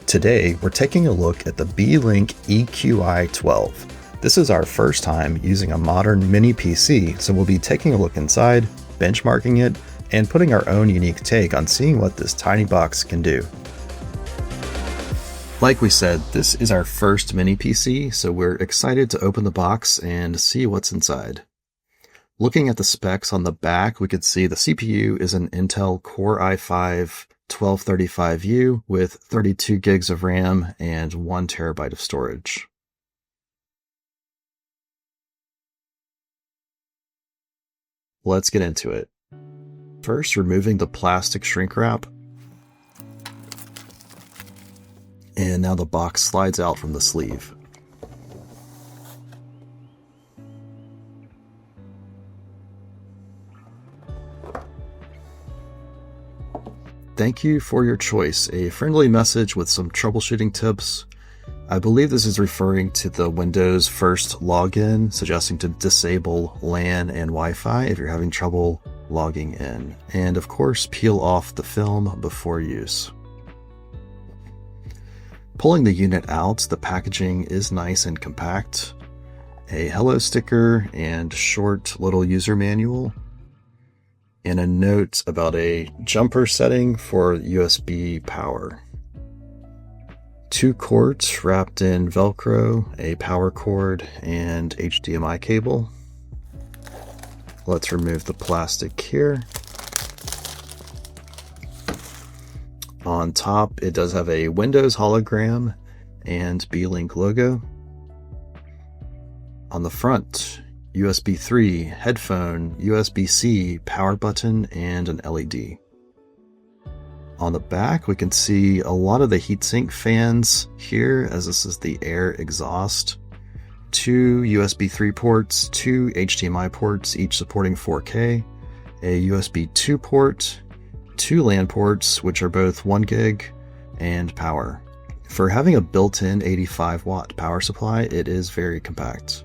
Today, we're taking a look at the Beelink EQi12. This is our first time using a modern mini PC, so we'll be taking a look inside, benchmarking it, and putting our own unique take on seeing what this tiny box can do. Like we said, this is our first mini PC, so we're excited to open the box and see what's inside. Looking at the specs on the back, we could see the CPU is an Intel Core i5-1235U with 32 gigs of RAM and 1 terabyte of storage. Let's get into it. First, removing the plastic shrink wrap. And now the box slides out from the sleeve. Thank you for your choice. A friendly message with some troubleshooting tips. I believe this is referring to the Windows first login, suggesting to disable LAN and Wi-Fi if you're having trouble logging in. And of course, peel off the film before use. Pulling the unit out, the packaging is nice and compact. A hello sticker and short little user manual. And a note about a jumper setting for USB power. 2 cords wrapped in Velcro, a power cord, and HDMI cable. Let's remove the plastic here. On top, it does have a Windows hologram and Beelink logo. On the front, USB 3, headphone, USB-C, power button, and an LED. On the back, we can see a lot of the heatsink fans here, as this is the air exhaust. 2 USB 3 ports, 2 HDMI ports, each supporting 4K, a USB 2 port, 2 LAN ports, which are both 1 gig, and power. For having a built-in 85 watt power supply, it is very compact.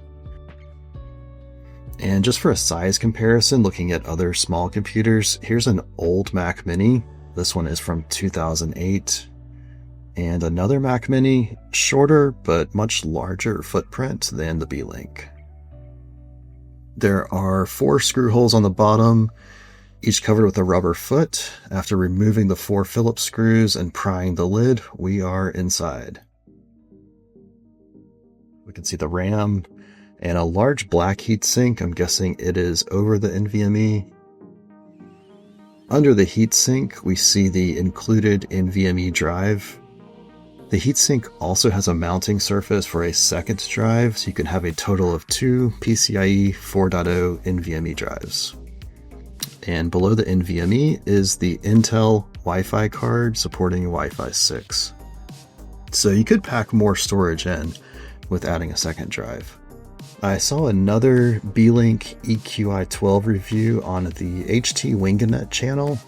And just for a size comparison, looking at other small computers, here's an old Mac Mini. This one is from 2008. And another Mac Mini, shorter but much larger footprint than the Beelink. There are 4 screw holes on the bottom, each covered with a rubber foot. After removing the 4 Phillips screws and prying the lid, we are inside. We can see the RAM and a large black heatsink. I'm guessing it is over the NVMe. Under the heatsink, we see the included NVMe drive. The heatsink also has a mounting surface for a second drive, so you can have a total of 2 PCIe 4.0 NVMe drives. And below the NVMe is the Intel Wi-Fi card supporting Wi-Fi 6. So you could pack more storage in with adding a second drive. I saw another Beelink EQi12 review on the HT Winganet channel,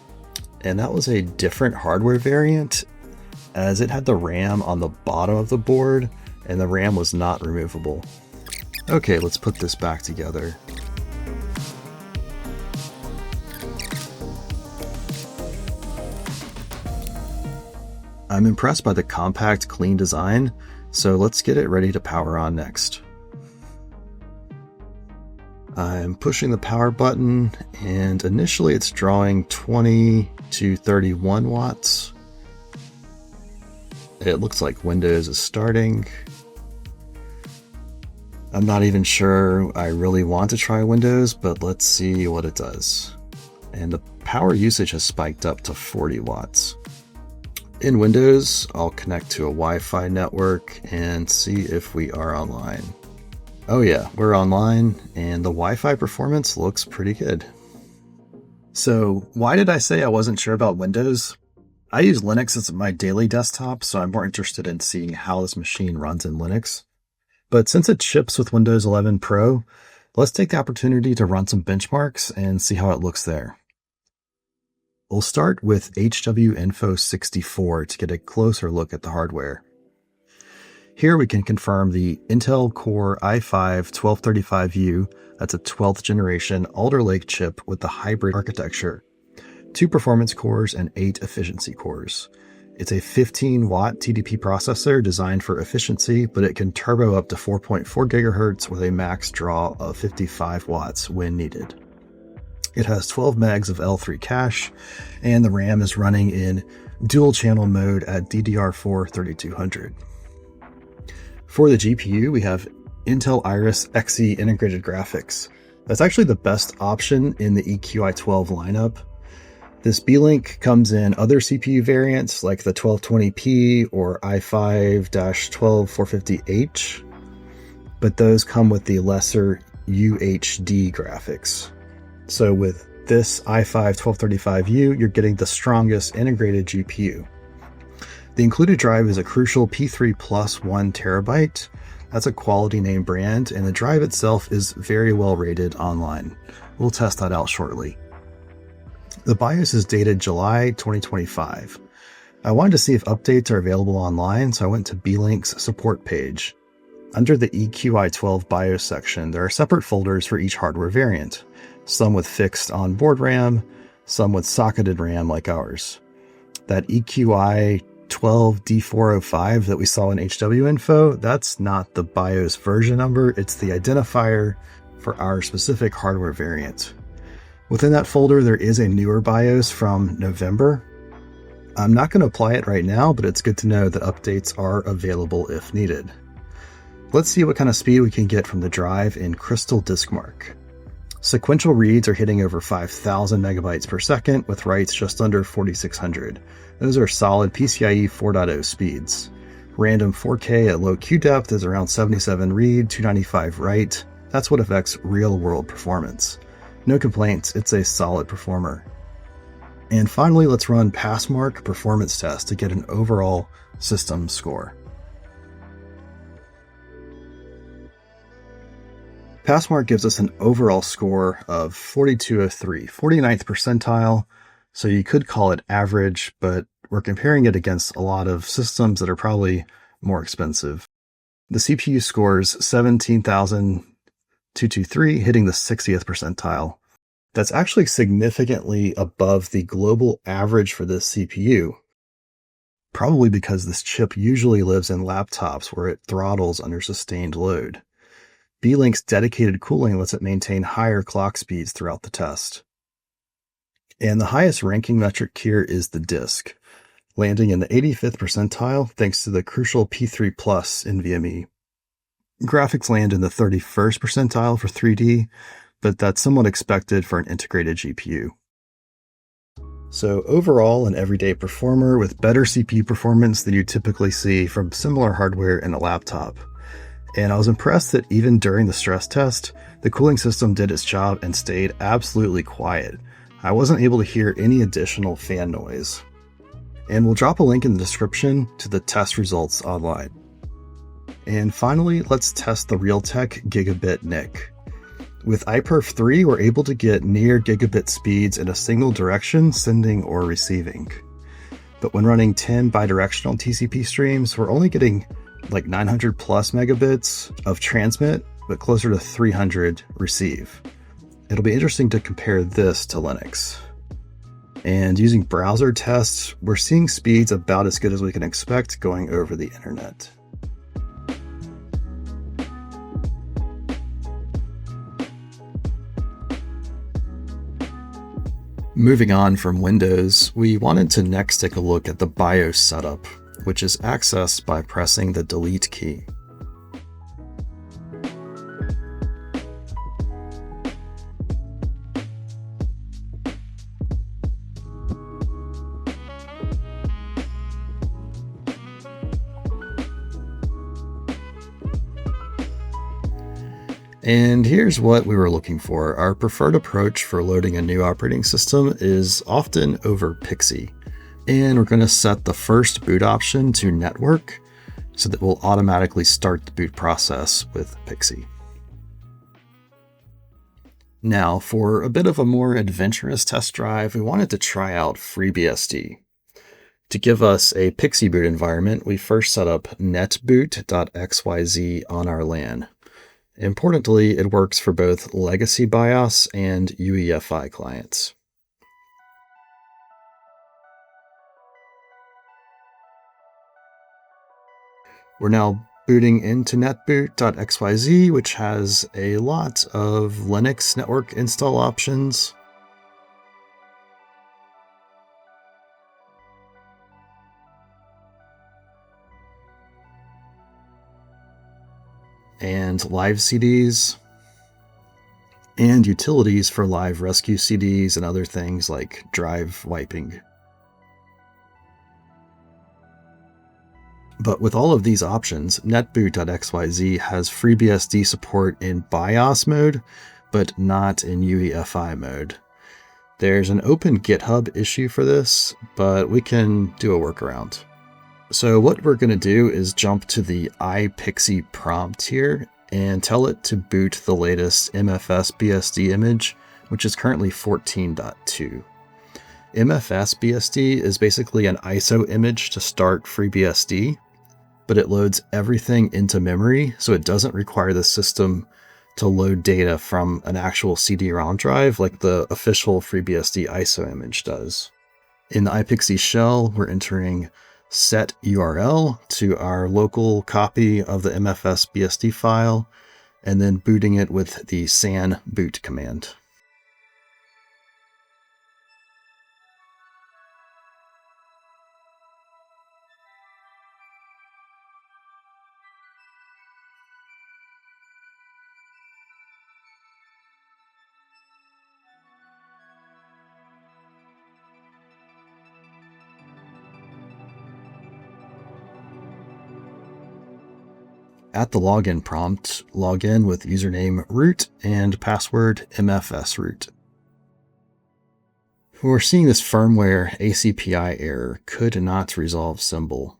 and that was a different hardware variant, as it had the RAM on the bottom of the board, and the RAM was not removable. Okay, let's put this back together. I'm impressed by the compact, clean design, so let's get it ready to power on next. I'm pushing the power button, and initially it's drawing 20 to 31 watts. It looks like Windows is starting. I'm not even sure I really want to try Windows, but let's see what it does. And the power usage has spiked up to 40 watts. In Windows, I'll connect to a Wi-Fi network and see if we are online. Oh yeah, we're online, and the Wi-Fi performance looks pretty good. So why did I say I wasn't sure about Windows? I use Linux as my daily desktop, so I'm more interested in seeing how this machine runs in Linux. But since it ships with Windows 11 Pro, let's take the opportunity to run some benchmarks and see how it looks there. We'll start with HWInfo64 to get a closer look at the hardware. Here we can confirm the Intel Core i5-1235U, that's a 12th generation Alder Lake chip with the hybrid architecture, 2 performance cores and 8 efficiency cores. It's a 15-watt TDP processor designed for efficiency, but it can turbo up to 4.4 GHz with a max draw of 55 watts when needed. It has 12 megs of L3 cache, and the RAM is running in dual-channel mode at DDR4 3200. For the GPU, we have Intel Iris Xe integrated graphics. That's actually the best option in the EQi12 lineup. This Beelink comes in other CPU variants like the 1220p or i5-12450H, but those come with the lesser UHD graphics. So with this i5-1235U, you're getting the strongest integrated GPU. The included drive is a Crucial P3 Plus 1 terabyte. That's a quality name brand, and the drive itself is very well rated online. We'll test that out shortly. The BIOS is dated July 2025. I wanted to see if updates are available online, so I went to Beelink's support page. Under the EQi12 BIOS section, there are separate folders for each hardware variant. Some with fixed onboard RAM, some with socketed RAM like ours. That EQi12D405 that we saw in HW info, that's not the BIOS version number, it's the identifier for our specific hardware variant. Within that folder, there is a newer BIOS from November. I'm not going to apply it right now, but it's good to know that updates are available if needed. Let's see what kind of speed we can get from the drive in Crystal Diskmark. Sequential reads are hitting over 5,000 megabytes per second, with writes just under 4,600. Those are solid PCIe 4.0 speeds. Random 4K at low Q depth is around 77 read, 295 write. That's what affects real-world performance. No complaints, it's a solid performer. And finally, let's run Passmark performance test to get an overall system score. Passmark gives us an overall score of 4203, 49th percentile, so you could call it average, but we're comparing it against a lot of systems that are probably more expensive. The CPU scores 17,223, hitting the 60th percentile. That's actually significantly above the global average for this CPU, probably because this chip usually lives in laptops where it throttles under sustained load. Beelink's dedicated cooling lets it maintain higher clock speeds throughout the test. And the highest ranking metric here is the disk, landing in the 85th percentile thanks to the Crucial P3 Plus NVMe. Graphics land in the 31st percentile for 3D, but that's somewhat expected for an integrated GPU. So overall, an everyday performer with better CPU performance than you typically see from similar hardware in a laptop. And I was impressed that even during the stress test, the cooling system did its job and stayed absolutely quiet. I wasn't able to hear any additional fan noise. And we'll drop a link in the description to the test results online. And finally, let's test the Realtek Gigabit NIC. With iPerf 3, we're able to get near gigabit speeds in a single direction, sending or receiving. But when running 10 bidirectional TCP streams, we're only getting like 900 plus megabits of transmit, but closer to 300 receive. It'll be interesting to compare this to Linux. And using browser tests, we're seeing speeds about as good as we can expect going over the internet. Moving on from Windows, we wanted to next take a look at the BIOS setup, which is accessed by pressing the Delete key. And here's what we were looking for. Our preferred approach for loading a new operating system is often over PXE. And we're going to set the first boot option to network so that we'll automatically start the boot process with PXE. Now, for a bit of a more adventurous test drive, we wanted to try out FreeBSD. To give us a PXE boot environment, we first set up netboot.xyz on our LAN. Importantly, it works for both legacy BIOS and UEFI clients. We're now booting into netboot.xyz, which has a lot of Linux network install options. And live CDs. And utilities for live rescue CDs and other things like drive wiping. But with all of these options, netboot.xyz has FreeBSD support in BIOS mode, but not in UEFI mode. There's an open GitHub issue for this, but we can do a workaround. So what we're going to do is jump to the iPXE prompt here and tell it to boot the latest MFS-BSD image, which is currently 14.2. MFS-BSD is basically an ISO image to start FreeBSD, but it loads everything into memory, so it doesn't require the system to load data from an actual CD-ROM drive like the official FreeBSD ISO image does. In the iPXE shell, we're entering set URL to our local copy of the MFS BSD file, and then booting it with the san boot command. At the login prompt, log in with username root and password mfsroot. We're seeing this firmware ACPI error, could not resolve symbol.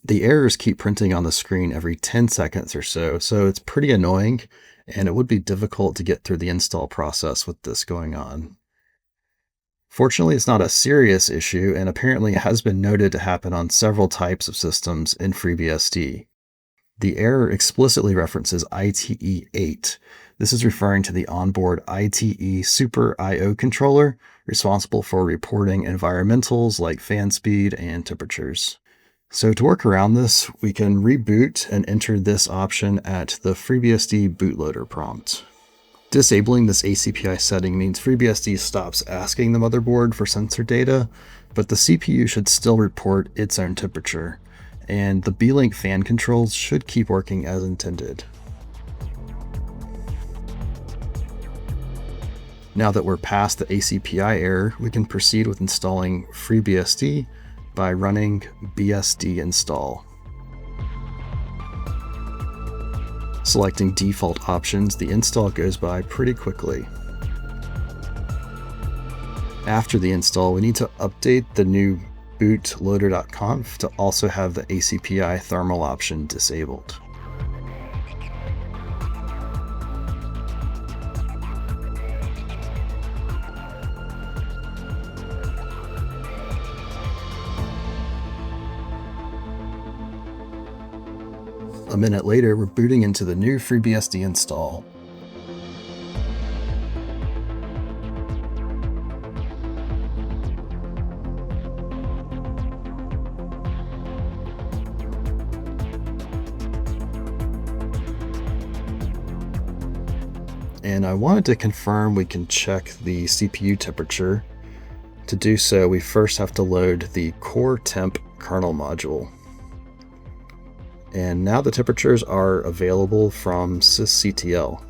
The errors keep printing on the screen every 10 seconds or so, so it's pretty annoying, and it would be difficult to get through the install process with this going on. Fortunately, it's not a serious issue, and apparently it has been noted to happen on several types of systems in FreeBSD. The error explicitly references ITE8. This is referring to the onboard ITE Super I/O controller, responsible for reporting environmentals like fan speed and temperatures. So to work around this, we can reboot and enter this option at the FreeBSD bootloader prompt. Disabling this ACPI setting means FreeBSD stops asking the motherboard for sensor data, but the CPU should still report its own temperature, and the Beelink fan controls should keep working as intended. Now that we're past the ACPI error, we can proceed with installing FreeBSD by running bsd install. Selecting default options, the install goes by pretty quickly. After the install, we need to update the new bootloader.conf to also have the ACPI thermal option disabled. A minute later, we're booting into the new FreeBSD install. And I wanted to confirm we can check the CPU temperature. To do so, we first have to load the core temp kernel module. And now the temperatures are available from sysctl.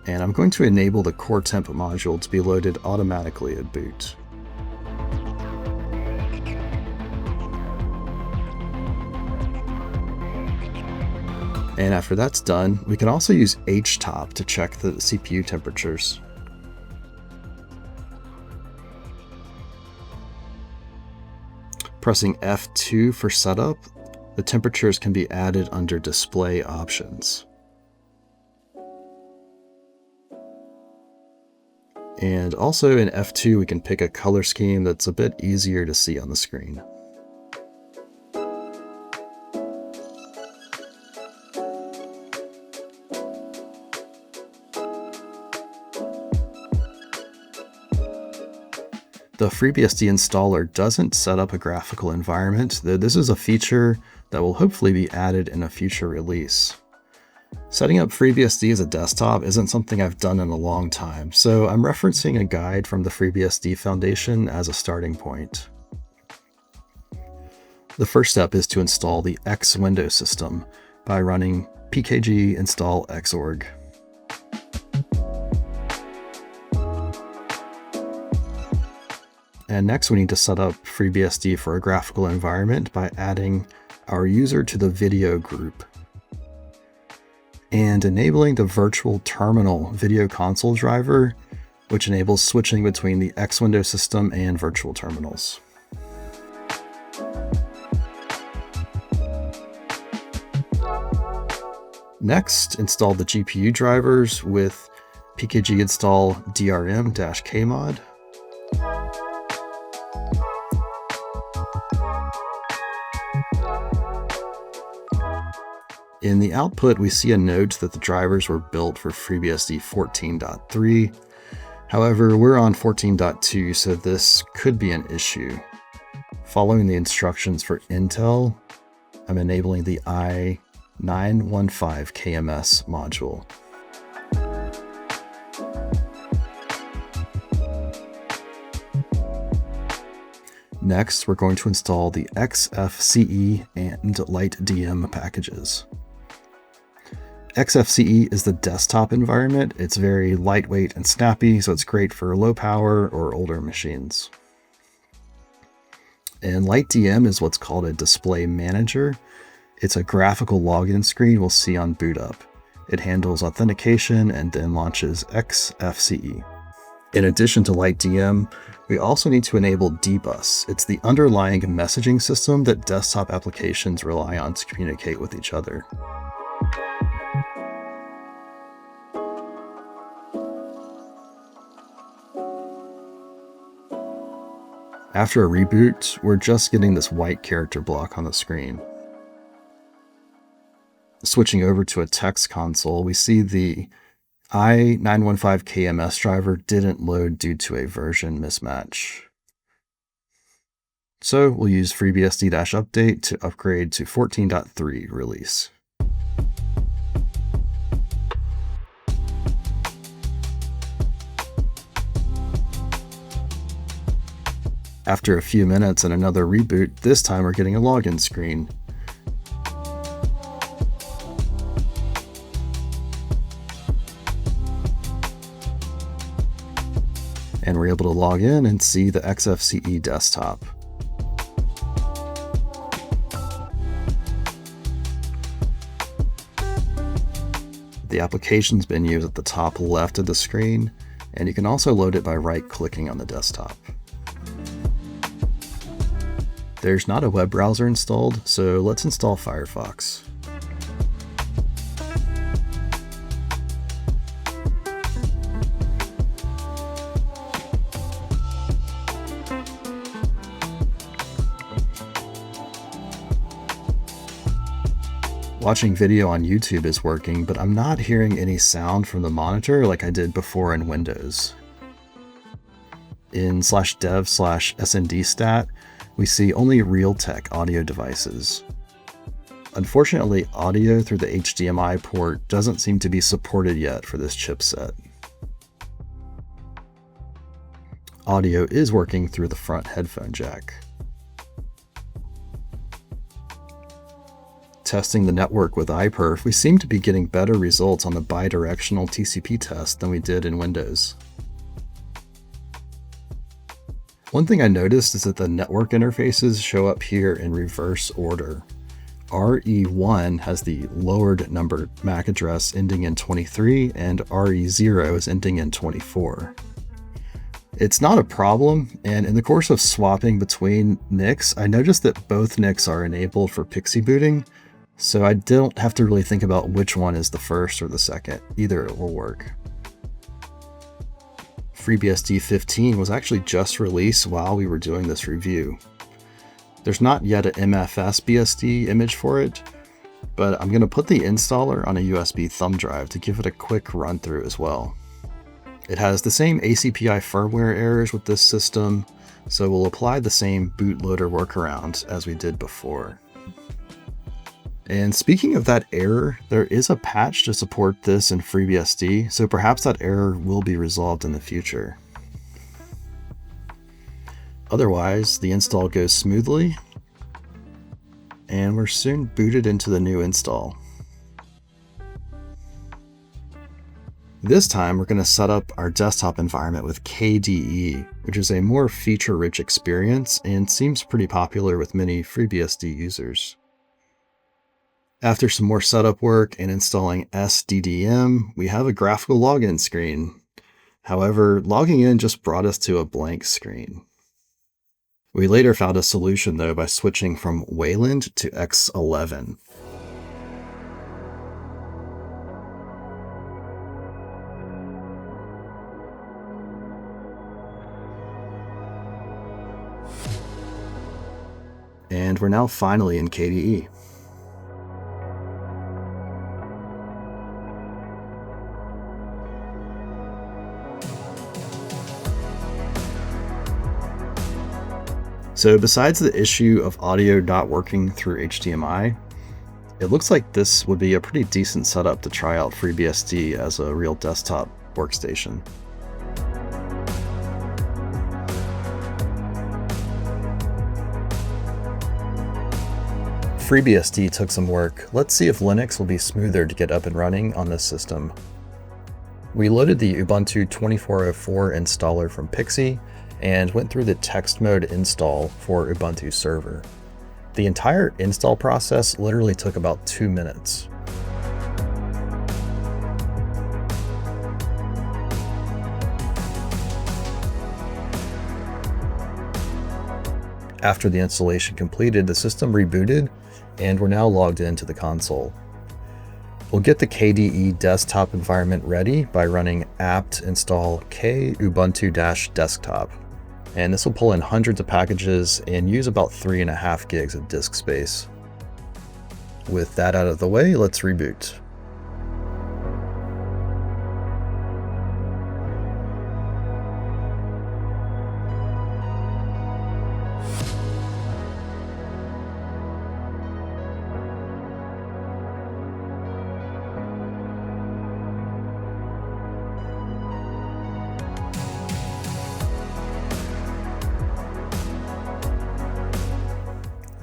And I'm going to enable the core temp module to be loaded automatically at boot. And after that's done, we can also use htop to check the CPU temperatures. Pressing F2 for setup, the temperatures can be added under display options. And also in F2, we can pick a color scheme that's a bit easier to see on the screen. The FreeBSD installer doesn't set up a graphical environment, though this is a feature that will hopefully be added in a future release. Setting up FreeBSD as a desktop isn't something I've done in a long time, so I'm referencing a guide from the FreeBSD Foundation as a starting point. The first step is to install the X Windows system by running pkg install xorg. And next we need to set up FreeBSD for a graphical environment by adding our user to the video group and enabling the virtual terminal video console driver, which enables switching between the X Windows system and virtual terminals. Next, install the GPU drivers with pkg install drm-kmod. In the output, we see a note that the drivers were built for FreeBSD 14.3. However, we're on 14.2, so this could be an issue. Following the instructions for Intel, I'm enabling the i915KMS module. Next, we're going to install the XFCE and LightDM packages. XFCE is the desktop environment. It's very lightweight and snappy, so it's great for low power or older machines. And LightDM is what's called a display manager. It's a graphical login screen we'll see on boot up. It handles authentication and then launches XFCE. In addition to LightDM, we also need to enable dbus. It's the underlying messaging system that desktop applications rely on to communicate with each other. After a reboot, we're just getting this white character block on the screen. Switching over to a text console, we see the i915KMS driver didn't load due to a version mismatch. So we'll use FreeBSD-update to upgrade to 14.3 release. After a few minutes and another reboot, this time we're getting a login screen. And we're able to log in and see the XFCE desktop. The applications menu is at the top left of the screen, and you can also load it by right-clicking on the desktop. There's not a web browser installed, so let's install Firefox. Watching video on YouTube is working, but I'm not hearing any sound from the monitor like I did before in Windows. In /dev/sndstat, we see only Realtek audio devices. Unfortunately, audio through the HDMI port doesn't seem to be supported yet for this chipset. Audio is working through the front headphone jack. Testing the network with iPerf, we seem to be getting better results on the bidirectional TCP test than we did in Windows. One thing I noticed is that the network interfaces show up here in reverse order. RE1 has the lowered number MAC address ending in 23, and RE0 is ending in 24. It's not a problem, and in the course of swapping between NICs, I noticed that both NICs are enabled for PXE booting, so I don't have to really think about which one is the first or the second. Either will work. FreeBSD 15 was actually just released while we were doing this review. There's not yet an MFS BSD image for it, but I'm going to put the installer on a USB thumb drive to give it a quick run through as well. It has the same ACPI firmware errors with this system, So we'll apply the same bootloader workaround as we did before. And speaking of that error, there is a patch to support this in FreeBSD, so perhaps that error will be resolved in the future. Otherwise, the install goes smoothly, and we're soon booted into the new install. This time, we're going to set up our desktop environment with KDE, which is a more feature-rich experience and seems pretty popular with many FreeBSD users. After some more setup work and installing SDDM, we have a graphical login screen. However, logging in just brought us to a blank screen. We later found a solution though by switching from Wayland to X11. And we're now finally in KDE. So besides the issue of audio not working through HDMI, it looks like this would be a pretty decent setup to try out FreeBSD as a real desktop workstation. FreeBSD took some work. Let's see if Linux will be smoother to get up and running on this system. We loaded the Ubuntu 2404 installer from Pixie and went through the text mode install for Ubuntu server. The entire install process literally took about 2 minutes. After the installation completed, the system rebooted, and we're now logged into the console. We'll get the KDE desktop environment ready by running apt install k ubuntu-desktop. And this will pull in hundreds of packages and use about 3.5 gigs of disk space. With that out of the way, let's reboot.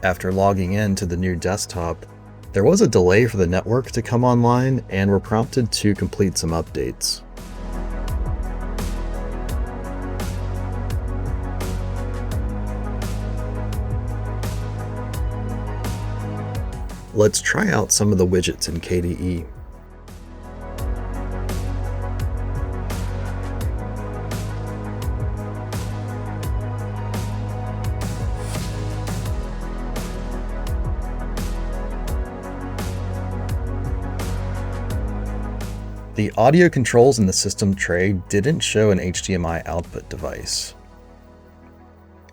After logging in to the new desktop, there was a delay for the network to come online, and we're prompted to complete some updates. Let's try out some of the widgets in KDE. The audio controls in the system tray didn't show an HDMI output device.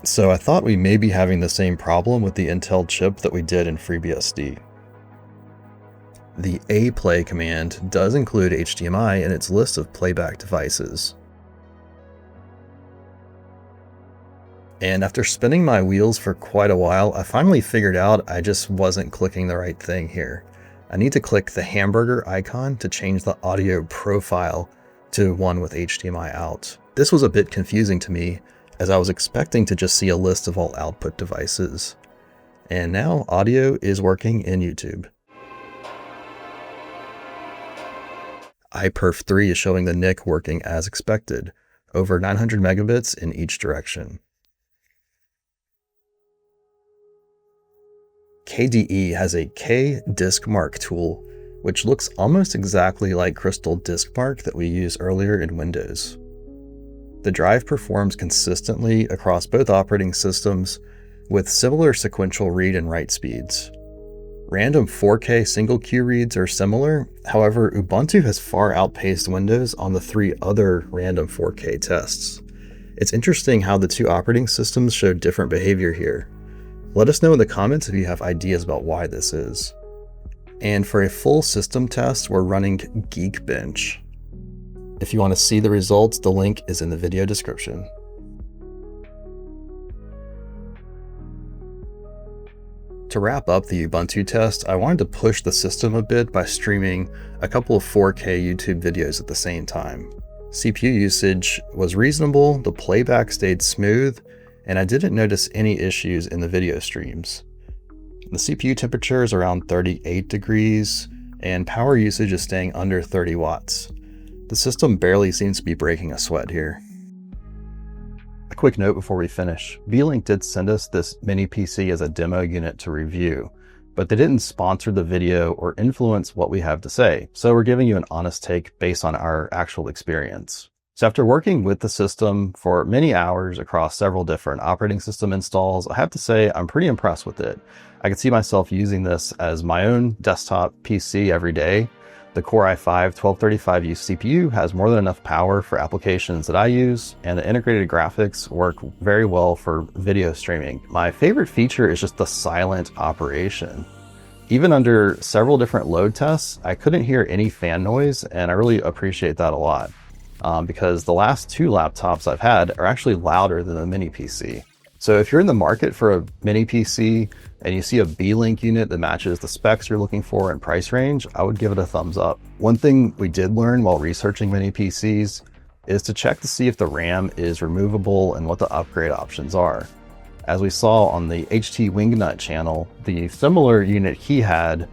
So I thought we may be having the same problem with the Intel chip that we did in FreeBSD. The aplay command does include HDMI in its list of playback devices. And after spinning my wheels for quite a while, I finally figured out I just wasn't clicking the right thing here. I need to click the hamburger icon to change the audio profile to one with HDMI out. This was a bit confusing to me, as I was expecting to just see a list of all output devices. And now audio is working in YouTube. iPerf 3 is showing the NIC working as expected, over 900 megabits in each direction. KDE has a K-Diskmark tool, which looks almost exactly like Crystal Diskmark that we used earlier in Windows. The drive performs consistently across both operating systems with similar sequential read and write speeds. Random 4K single queue reads are similar, however, Ubuntu has far outpaced Windows on the 3 other random 4K tests. It's interesting how the 2 operating systems show different behavior here. Let us know in the comments if you have ideas about why this is. And for a full system test, we're running Geekbench. If you want to see the results, the link is in the video description. To wrap up the Ubuntu test, I wanted to push the system a bit by streaming a couple of 4K YouTube videos at the same time. CPU usage was reasonable, the playback stayed smooth, and I didn't notice any issues in the video streams. The CPU temperature is around 38 degrees, and power usage is staying under 30 watts. The system barely seems to be breaking a sweat here. A quick note before we finish. Beelink did send us this mini PC as a demo unit to review, but they didn't sponsor the video or influence what we have to say, so we're giving you an honest take based on our actual experience. So after working with the system for many hours across several different operating system installs, I have to say I'm pretty impressed with it. I can see myself using this as my own desktop PC every day. The Core i5-1235U CPU has more than enough power for applications that I use, and the integrated graphics work very well for video streaming. My favorite feature is just the silent operation. Even under several different load tests, I couldn't hear any fan noise, and I really appreciate that a lot. Because the last two laptops I've had are actually louder than the mini PC. So if you're in the market for a mini PC and you see a Beelink unit that matches the specs you're looking for and price range, I would give it a thumbs up. One thing we did learn while researching mini PCs is to check to see if the RAM is removable and what the upgrade options are. As we saw on the HT Wingnut channel, the similar unit he had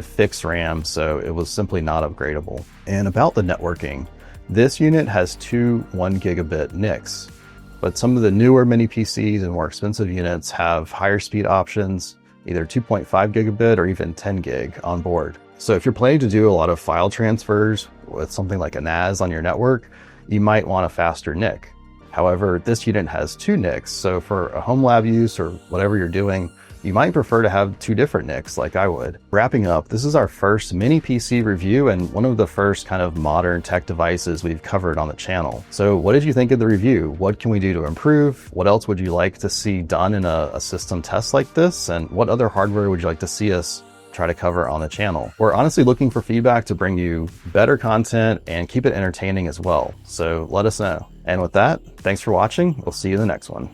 fixed RAM, so it was simply not upgradable. And about the networking, this unit has two 1 gigabit NICs. But some of the newer mini PCs and more expensive units have higher speed options, either 2.5 gigabit or even 10 gig on board. So if you're planning to do a lot of file transfers with something like a NAS on your network, you might want a faster NIC. However, this unit has two NICs, so for a home lab use or whatever you're doing, you might prefer to have two different NICs like I would. Wrapping up, this is our first mini PC review and one of the first kind of modern tech devices we've covered on the channel. So what did you think of the review? What can we do to improve? What else would you like to see done in a system test like this? And what other hardware would you like to see us try to cover on the channel? We're honestly looking for feedback to bring you better content and keep it entertaining as well. So let us know. And with that, thanks for watching. We'll see you in the next one.